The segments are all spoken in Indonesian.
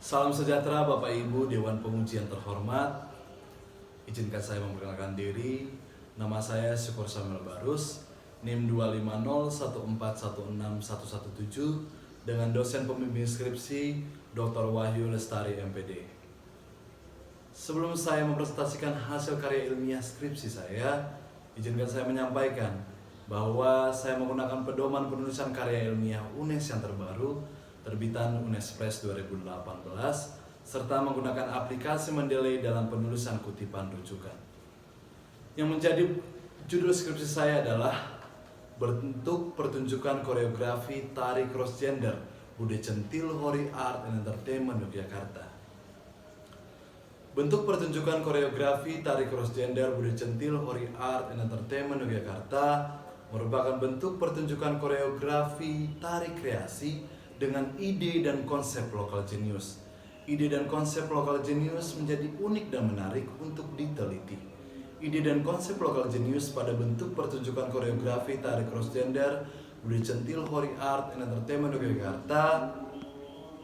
Salam sejahtera Bapak Ibu Dewan Penguji yang terhormat. Izinkan saya memperkenalkan diri. Nama saya Syukur Samuel Barus, NIM 25014161117 dengan dosen pembimbing skripsi Dr. Wahyu Lestari MPD. Sebelum saya mempresentasikan hasil karya ilmiah skripsi saya, izinkan saya menyampaikan bahwa saya menggunakan pedoman penulisan karya ilmiah UNES yang terbaru terbitan UNES Press 2018 serta menggunakan aplikasi Mendeley dalam penulisan kutipan rujukan. Yang menjadi judul skripsi saya adalah Bentuk Pertunjukan Koreografi Tari Cross Gender Bude Centil Hori Art and Entertainment Yogyakarta. Bentuk pertunjukan koreografi tari cross gender Bude Centil Hori Art and Entertainment Yogyakarta merupakan bentuk pertunjukan koreografi tari kreasi dengan ide dan konsep lokal jenius. Ide dan konsep lokal jenius menjadi unik dan menarik untuk diteliti. Ide dan konsep lokal jenius pada bentuk pertunjukan koreografi tari cross gender Bude Centil Hori Art and Entertainment Yogyakarta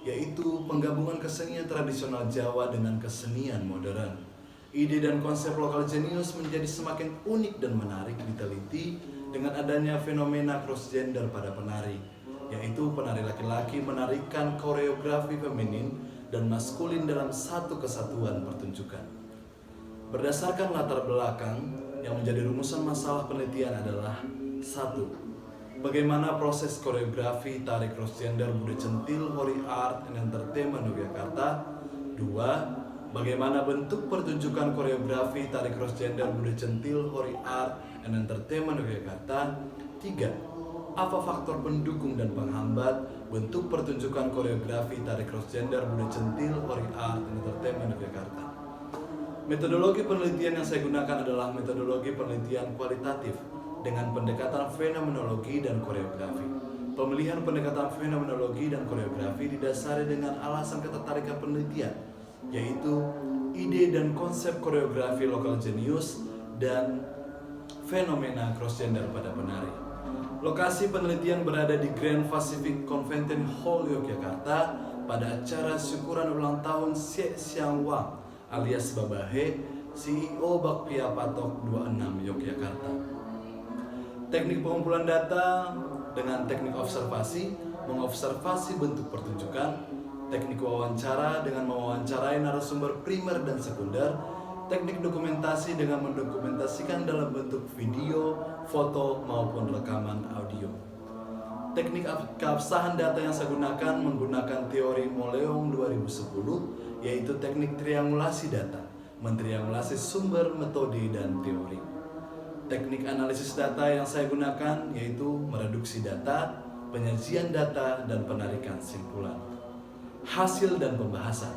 yaitu penggabungan kesenian tradisional Jawa dengan kesenian modern. Ide dan konsep lokal jenius menjadi semakin unik dan menarik diteliti dengan adanya fenomena cross gender pada penari, yaitu penari laki-laki menarikan koreografi feminin dan maskulin dalam satu kesatuan pertunjukan. Berdasarkan latar belakang, yang menjadi rumusan masalah penelitian adalah 1. Bagaimana proses koreografi tari cross gender Bude Centil Hori Art and Entertainment Yogyakarta. 2. Bagaimana bentuk pertunjukan koreografi tari cross gender Bude Centil Hori Art and Entertainment Yogyakarta. 3. Apa faktor pendukung dan penghambat bentuk pertunjukan koreografi tari cross gender Bude Centil Hori Art and Entertainment Yogyakarta. Metodologi penelitian yang saya gunakan adalah metodologi penelitian kualitatif dengan pendekatan fenomenologi dan koreografi. Pemilihan pendekatan fenomenologi dan koreografi didasari dengan alasan ketertarikan penelitian, yaitu ide dan konsep koreografi lokal jenius dan fenomena cross gender pada penari. Lokasi penelitian berada di Grand Pacific Convention Hall Yogyakarta pada acara syukuran ulang tahun Xie Xiang Wang alias Babahe, CEO Bakpia Patok 26 Yogyakarta. Teknik pengumpulan data dengan teknik observasi, mengobservasi bentuk pertunjukan, teknik wawancara dengan mewawancarai narasumber primer dan sekunder, teknik dokumentasi dengan mendokumentasikan dalam bentuk video, foto, maupun rekaman audio. Teknik keabsahan data yang saya gunakan menggunakan teori Moleong 2010, yaitu teknik triangulasi data, mentriangulasi sumber, metode, dan teori. Teknik analisis data yang saya gunakan yaitu mereduksi data, penyajian data, dan penarikan simpulan. Hasil dan pembahasan.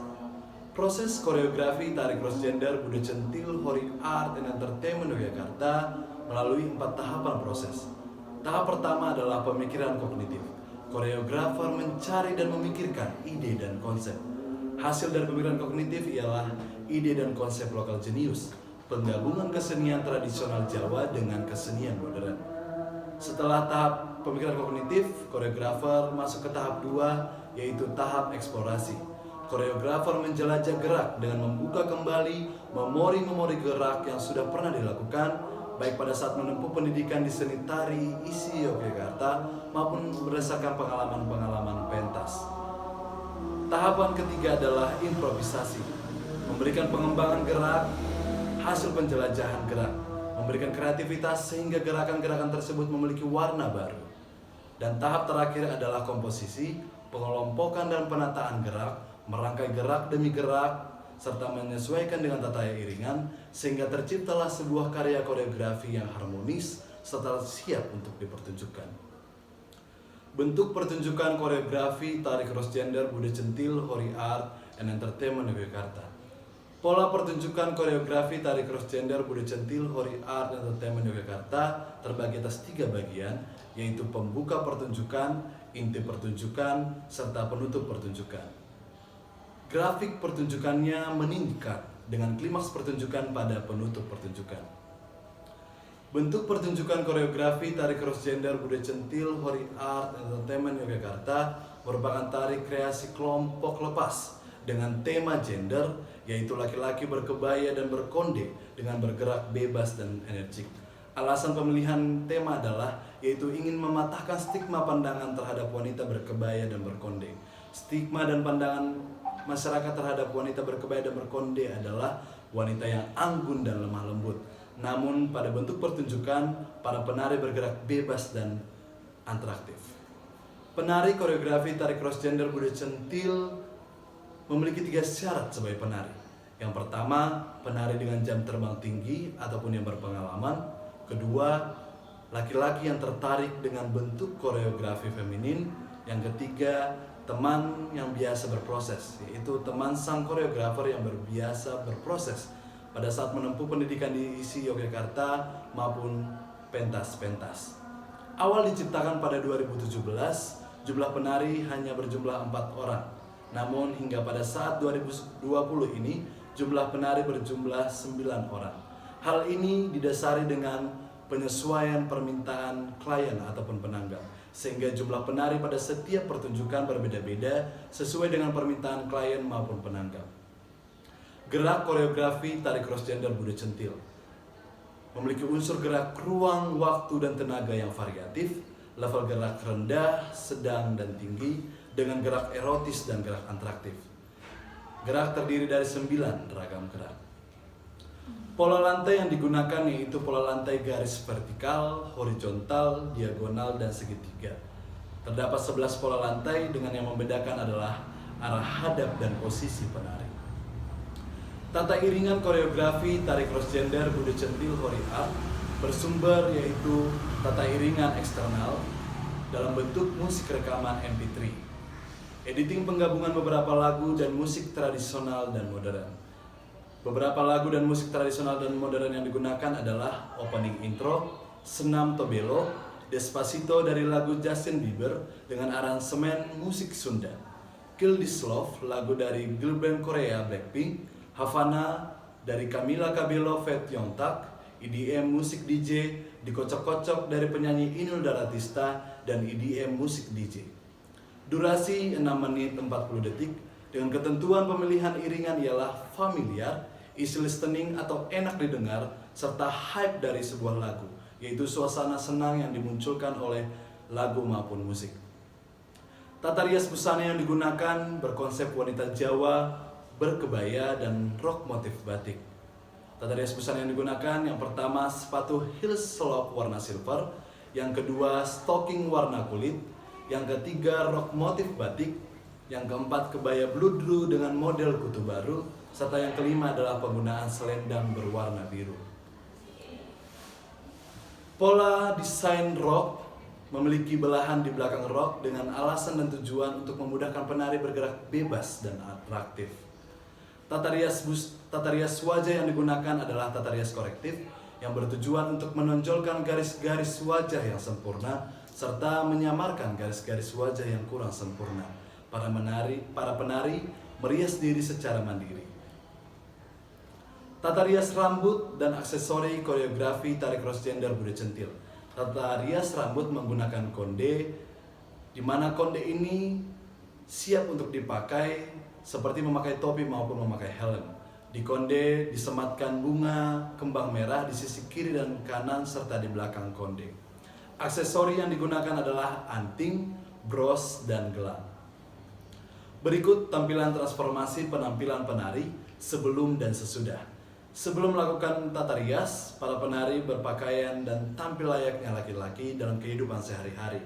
Proses koreografi tari cross gender Bude Centil Hori Art and Entertainment Yogyakarta melalui 4 tahapan proses. Tahap pertama adalah pemikiran kognitif. Koreografer mencari dan memikirkan ide dan konsep. Hasil dari pemikiran kognitif ialah ide dan konsep lokal jenius, penggabungan kesenian tradisional Jawa dengan kesenian modern. Setelah tahap pemikiran kognitif, koreografer masuk ke tahap 2, yaitu tahap eksplorasi. Koreografer menjelajah gerak dengan membuka kembali memori-memori gerak yang sudah pernah dilakukan, baik pada saat menempuh pendidikan di seni tari isi Yogyakarta maupun berdasarkan pengalaman-pengalaman pentas. Tahapan ketiga adalah improvisasi, memberikan pengembangan gerak, hasil penjelajahan gerak, memberikan kreativitas sehingga gerakan-gerakan tersebut memiliki warna baru. Dan tahap terakhir adalah komposisi, pengelompokan dan penataan gerak, merangkai gerak demi gerak, serta menyesuaikan dengan tata iringan, sehingga terciptalah sebuah karya koreografi yang harmonis serta siap untuk dipertunjukkan. Bentuk pertunjukan koreografi tari cross gender Bude Centil Hori Art and Entertainment Yogyakarta. Pola pertunjukan koreografi tari cross gender Bude Centil Hori Art and Entertainment Yogyakarta terbagi atas 3 bagian, yaitu pembuka pertunjukan, inti pertunjukan, serta penutup pertunjukan. Grafik pertunjukannya meningkat dengan klimaks pertunjukan pada penutup pertunjukan. Bentuk pertunjukan koreografi tari cross gender Bude Centil Hori Art and Entertainment Yogyakarta merupakan tari kreasi kelompok lepas dengan tema gender, yaitu laki-laki berkebaya dan berkonde dengan bergerak bebas dan energik. Alasan pemilihan tema adalah yaitu ingin mematahkan stigma pandangan terhadap wanita berkebaya dan berkonde. Stigma dan pandangan masyarakat terhadap wanita berkebaya dan berkonde adalah wanita yang anggun dan lemah lembut. Namun pada bentuk pertunjukan, para penari bergerak bebas dan atraktif. Penari koreografi tari cross gender Bude Centil memiliki 3 syarat sebagai penari. Yang pertama, penari dengan jam terbang tinggi ataupun yang berpengalaman. Kedua, laki-laki yang tertarik dengan bentuk koreografi feminin. Yang ketiga, teman yang biasa berproses, yaitu teman sang koreografer yang berbiasa berproses pada saat menempuh pendidikan di ISI Yogyakarta maupun pentas-pentas. Awal diciptakan pada 2017, jumlah penari hanya berjumlah 4 orang. Namun hingga pada saat 2020 ini, jumlah penari berjumlah 9 orang. Hal ini didasari dengan penyesuaian permintaan klien ataupun penanggap, sehingga jumlah penari pada setiap pertunjukan berbeda-beda sesuai dengan permintaan klien maupun penanggap. Gerak koreografi tari cross gender Bude Centil memiliki unsur gerak ruang, waktu, dan tenaga yang variatif, level gerak rendah, sedang, dan tinggi, dengan gerak erotis dan gerak atraktif. Gerak terdiri dari 9 ragam gerak. Pola lantai yang digunakan yaitu pola lantai garis vertikal, horizontal, diagonal, dan segitiga. Terdapat 11 pola lantai dengan yang membedakan adalah arah hadap dan posisi penari. Tata iringan koreografi tari cross gender Bude Centil Hori Art bersumber yaitu tata iringan eksternal dalam bentuk musik rekaman MP3. Editing penggabungan beberapa lagu dan musik tradisional dan modern. Beberapa lagu dan musik tradisional dan modern yang digunakan adalah opening intro, Senam Tobelo, Despacito dari lagu Justin Bieber dengan aransemen musik Sunda, Kill This Love, lagu dari girl band Korea Blackpink, Havana dari Camila Cabello Fet Yongtak, EDM musik DJ dikocok-kocok dari penyanyi Inul Daratista dan EDM musik DJ. Durasi 6 menit 40 detik dengan ketentuan pemilihan iringan ialah familiar, easy listening atau enak didengar, serta hype dari sebuah lagu, yaitu suasana senang yang dimunculkan oleh lagu maupun musik. Tata rias busana yang digunakan berkonsep wanita Jawa, berkebaya, dan rok motif batik. Tata rias busana yang digunakan yang pertama sepatu heels slop warna silver, yang kedua stocking warna kulit, yang ketiga rok motif batik, yang keempat kebaya bludru dengan model kutu baru, serta yang kelima adalah penggunaan selendang berwarna biru. Pola desain rok memiliki belahan di belakang rok dengan alasan dan tujuan untuk memudahkan penari bergerak bebas dan atraktif. Tata rias wajah yang digunakan adalah tata rias korektif yang bertujuan untuk menonjolkan garis-garis wajah yang sempurna serta menyamarkan garis-garis wajah yang kurang sempurna. Para penari merias diri secara mandiri. Tata rias rambut dan aksesori koreografi tari cross gender Bude Centil. Tata rias rambut menggunakan konde, di mana konde ini siap untuk dipakai seperti memakai topi maupun memakai helm. Di konde disematkan bunga kembang merah di sisi kiri dan kanan serta di belakang konde. Aksesori yang digunakan adalah anting, bros, dan gelang. Berikut tampilan transformasi penampilan penari sebelum dan sesudah. Sebelum melakukan tata rias, para penari berpakaian dan tampil layaknya laki-laki dalam kehidupan sehari-hari.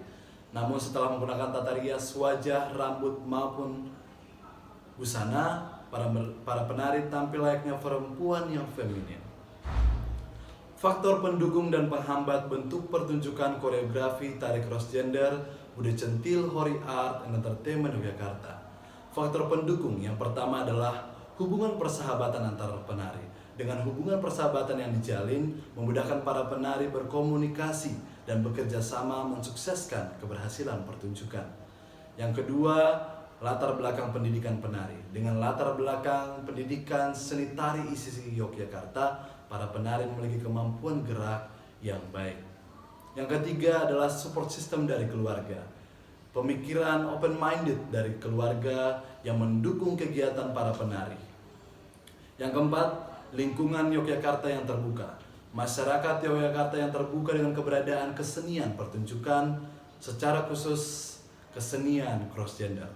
Namun setelah menggunakan tata rias wajah, rambut, maupun busana, para penari tampil layaknya perempuan yang feminin. Faktor pendukung dan penghambat bentuk pertunjukan koreografi tari cross gender Bude Centil Hori Art and Entertainment Yogyakarta. Faktor pendukung yang pertama adalah hubungan persahabatan antar penari. Dengan hubungan persahabatan yang dijalin, memudahkan para penari berkomunikasi dan bekerja sama mensukseskan keberhasilan pertunjukan. Yang kedua, latar belakang pendidikan penari. Dengan latar belakang pendidikan seni tari ISI Yogyakarta, para penari memiliki kemampuan gerak yang baik. Yang ketiga adalah support system dari keluarga. pemikiran open-minded dari keluarga yang mendukung kegiatan para penari. Yang keempat, lingkungan Yogyakarta yang terbuka. Masyarakat Yogyakarta yang terbuka dengan keberadaan kesenian pertunjukan, secara khusus kesenian cross-gender.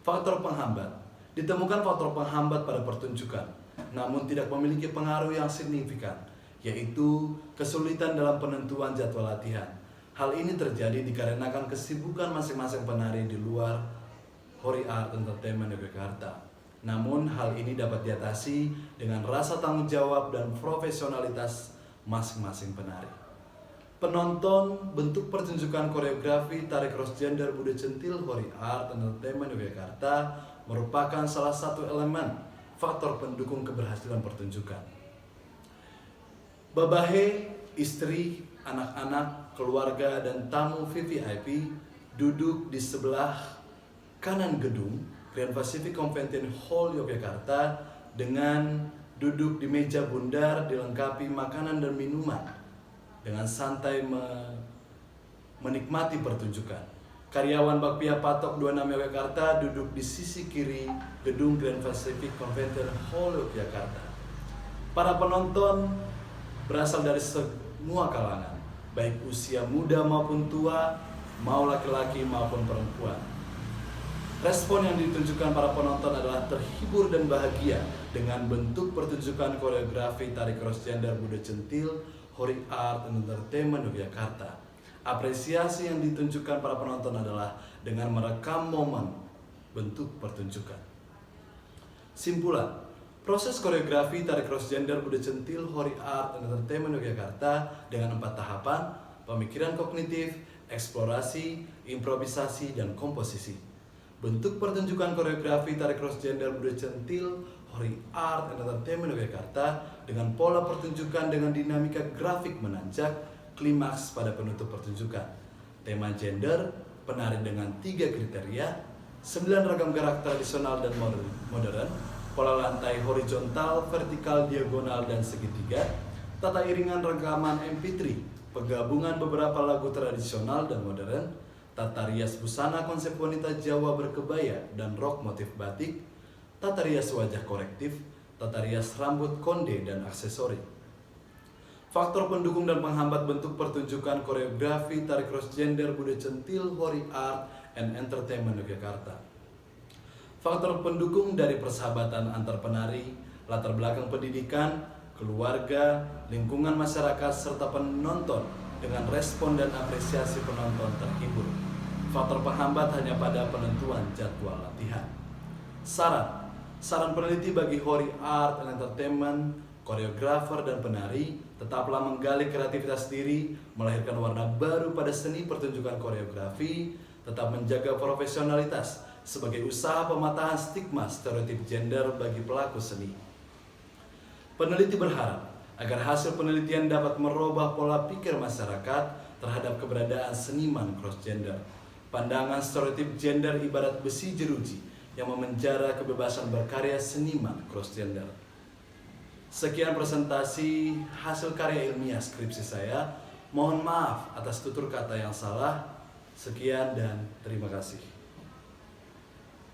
Faktor penghambat. Ditemukan faktor penghambat pada pertunjukan, namun tidak memiliki pengaruh yang signifikan, yaitu kesulitan dalam penentuan jadwal latihan. Hal ini terjadi dikarenakan kesibukan masing-masing penari di luar Hori Art Entertainment Yogyakarta. Namun hal ini dapat diatasi dengan rasa tanggung jawab dan profesionalitas masing-masing penari. Penonton, bentuk pertunjukan koreografi tari cross-gender Bude Centil Hori Art Entertainment Yogyakarta merupakan salah satu elemen faktor pendukung keberhasilan pertunjukan. Babahe, istri, anak-anak, keluarga, dan tamu VVIP duduk di sebelah kanan gedung Grand Pacific Convention Hall Yogyakarta dengan duduk di meja bundar dilengkapi makanan dan minuman dengan santai menikmati pertunjukan. Karyawan Bakpia Patok 26 Yogyakarta duduk di sisi kiri gedung Grand Pacific Convention Hall Yogyakarta. Para penonton berasal dari semua kalangan, baik usia muda maupun tua, mau laki-laki maupun perempuan. Respon yang ditunjukkan para penonton adalah terhibur dan bahagia dengan bentuk pertunjukan koreografi tari cross-gender Bude Centil Hori Art Entertainment Yogyakarta. Apresiasi yang ditunjukkan para penonton adalah dengan merekam momen bentuk pertunjukan. Simpulan, proses koreografi tari cross-gender Bude Centil Hori Art Entertainment Yogyakarta dengan 4 tahapan: pemikiran kognitif, eksplorasi, improvisasi, dan komposisi. Bentuk pertunjukan koreografi tari cross-gender Bude Centil Hori Art Entertainment Yogyakarta dengan pola pertunjukan dengan dinamika grafik menanjak, klimaks pada penutup pertunjukan. Tema gender, penari dengan 3 kriteria, 9 ragam gerak tradisional dan modern, pola lantai horizontal, vertikal, diagonal, dan segitiga, tata iringan rekaman MP3, penggabungan beberapa lagu tradisional dan modern, tata rias busana konsep wanita Jawa berkebaya dan rok motif batik, tata rias wajah korektif, tata rias rambut konde dan aksesori. Faktor pendukung dan penghambat bentuk pertunjukan koreografi tari cross-gender Bude Centil Hori Art and Entertainment Yogyakarta. Faktor pendukung dari persahabatan antar penari, latar belakang pendidikan, keluarga, lingkungan masyarakat, serta penonton dengan respon dan apresiasi penonton terhibur. Faktor penghambat hanya pada penentuan jadwal latihan. Saran peneliti bagi Hori Art and Entertainment, koreografer dan penari, tetaplah menggali kreativitas diri, melahirkan warna baru pada seni pertunjukan koreografi, tetap menjaga profesionalitas sebagai usaha pematahan stigma stereotip gender bagi pelaku seni. Peneliti berharap agar hasil penelitian dapat merubah pola pikir masyarakat terhadap keberadaan seniman cross-gender. Pandangan stereotip gender ibarat besi jeruji yang memenjara kebebasan berkarya seniman cross-gender. Sekian presentasi hasil karya ilmiah skripsi saya. Mohon maaf atas tutur kata yang salah. Sekian dan terima kasih.